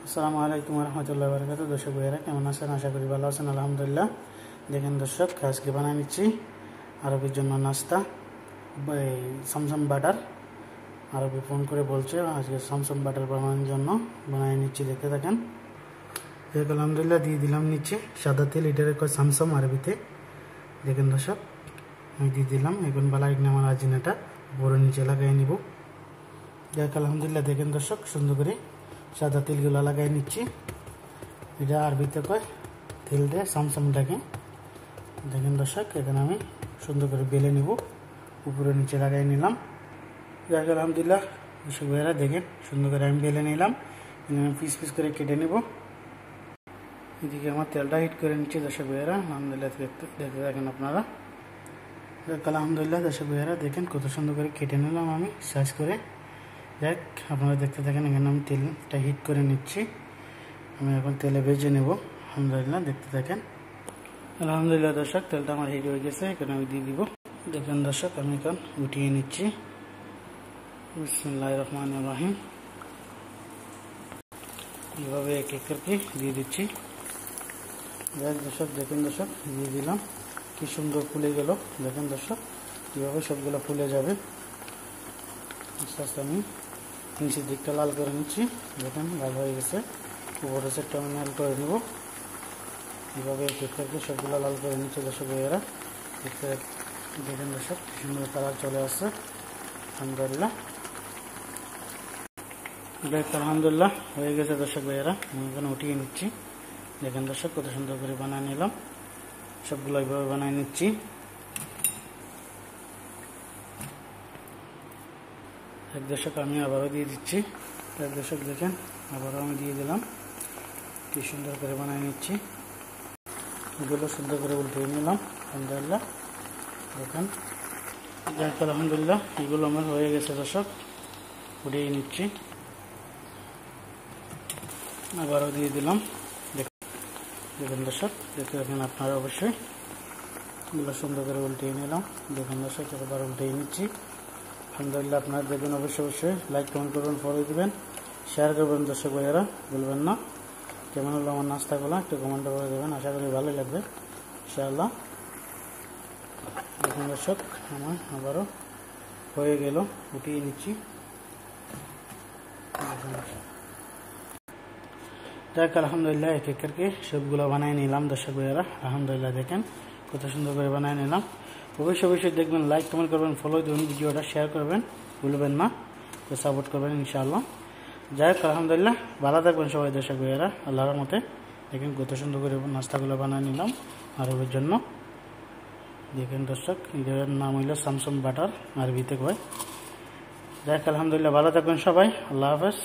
আসসালামু আলাইকুম রহমতুল্লাহ বরকাত। দর্শক ভাইয়েরা কেমন আছেন? আশা করি ভালো আছেন, আলহামদুলিল্লাহ। দেখেন দর্শক, আজকে বানিয়ে নিচ্ছি আরবির জন্য নাস্তা, সামসাম বাটার। আরবি ফোন করে বলছে আজকে সামসাম বাটার বানানোর জন্য বানিয়ে নিচ্ছি, দেখতে থাকেন। দেখ আলহামদুলিল্লাহ দিয়ে দিলাম নিচ্ছি সাদা তেল, এটার কয় সামসাম আরবিতে। দেখেন দর্শক, আমি দিয়ে দিলাম। এখন বালাই আমার আজিনাটা উপরে নিচে লাগাই নিব। দেখ আলহামদুলিল্লাহ, দেখেন দর্শক, সুন্দর করে সাদা তেলগুলো লাগাই নিচ্ছি। এটা আরবিতে কয় তেল দিয়ে সামসামটাকে। দেখেন দর্শক, এখানে আমি সুন্দর করে বেলে নিব, উপরে নিচে লাগাই নিলাম। দেখ আলহামদুলিল্লাহ দর্শক ভাইয়েরা, দেখেন সুন্দর করে আমি বেলে নিলাম। পিস পিস করে কেটে নেব। এদিকে আমার তেলটা হিট করে নিচ্ছি দর্শক ভাইয়েরা। আলহামদুলিল্লাহ দেখতে দেখেন আপনারা। দেখ আলহামদুলিল্লাহ দর্শক ভাইয়েরা, দেখেন কত সুন্দর করে কেটে নিলাম আমি সাইজ করে। দেখ আপনারা দেখতে থাকেন। এখানে আমি তেলটা হিট করে নিচ্ছি। আমি এখন তেলে ভেজে নেব। আলহামদুলিল্লাহ দেখতে থাকেন। আলহামদুলিল্লাহ দর্শক, তেলটা আমার হিট হয়ে গেছে, এখানে আমি দিয়ে দিব। দেখেন দর্শক, আমি এখন উঠিয়ে নিচ্ছি। বিসমিল্লাহির রহমানির রহিম। এইভাবে এক এক করে দিয়ে দিচ্ছি। দেখ দর্শক, দেখেন দর্শক, দিয়ে দিলাম। কি সুন্দর ফুলে গেল। দেখেন দর্শক, কীভাবে সবগুলো ফুলে যাবে। আস্তে আস্তে আমি নিচের দিকটা লাল করে নিচ্ছি। দেখেন লাল হয়ে গেছে। উপরের সেটটা আমি লাল করে নেব। এইভাবে এক এক করে সবগুলো লাল করে নিচ্ছে দর্শক ভাইয়েরা। দেখেন দর্শক, সুন্দর কালার চলে আসছে। আলহামদুলিল্লাহ আলহামদুলিল্লাহ হয়ে গেছে দর্শক ভাইয়েরা। আমি এখানে উঠিয়ে নিচ্ছি। দেখেন দর্শক, কত সুন্দর করে বানিয়ে নিলাম। সবগুলো এইভাবে বানিয়ে নিচ্ছি। এক দর্শক আমি আবারও দিয়ে দিচ্ছি। এক দর্শক দেখেন, আবারও আমি দিয়ে দিলাম। কি সুন্দর করে বানিয়ে নিচ্ছি। এগুলো সুন্দর করে উল্টে নিলাম। আলহামদুলিল্লাহ দেখেন। আলহামদুলিল্লাহ এগুলো আমার হয়ে গেছে দর্শক, উঠিয়ে নিচ্ছি। আবারও দিয়ে দিলাম। দেখেন দর্শক, দেখতে দেখেন আপনারা অবশ্যই। এগুলো সুন্দর করে উল্টিয়ে নিলাম। দেখেন দর্শক, এবার উল্টিয়ে নিচ্ছি। আলহামদুলিল্লাহ আপনারা দেখবেন, অবশ্যই লাইক কমেন্ট করবেন, ফলো দিবেন, শেয়ার করবেন দর্শক ভাইয়েরা, বলবেন না। কেমন হলো আমার নাস্তাগুলো একটু কমেন্টে করে দেবেন, আশা করি ভালোই লাগবে ইনশাআল্লাহ। দেখুন দর্শক, আমার আবারও হয়ে গেল, উঠিয়ে নিচ্ছি। দেখ আলহামদুলিল্লাহ এক এক করে সবগুলো বানিয়ে নিলাম দর্শক ভাইয়েরা। আলহামদুলিল্লাহ দেখেন কত সুন্দর করে বানিয়ে নিলাম। অবশ্যই দেখবেন, লাইক কমেন্ট করবেন, ফলো দেবেন, ভিডিওটা শেয়ার করবেন, ভুলবেন না, তো সাপোর্ট করবেন ইনশাআল্লাহ। যাই হোক আলহামদুলিল্লাহ, ভালো থাকবেন সবাই দর্শক ভাইয়েরা, আল্লাহর মতে। দেখেন কত সুন্দর করে নাস্তাগুলো বানিয়ে নিলাম আরবের জন্য। দেখেন দর্শক, এটার নাম হইল সামসাম বাটার, আরবিতে কয়। যাই হোক আলহামদুলিল্লাহ, ভালো থাকবেন সবাই, আল্লাহ হাফেজ।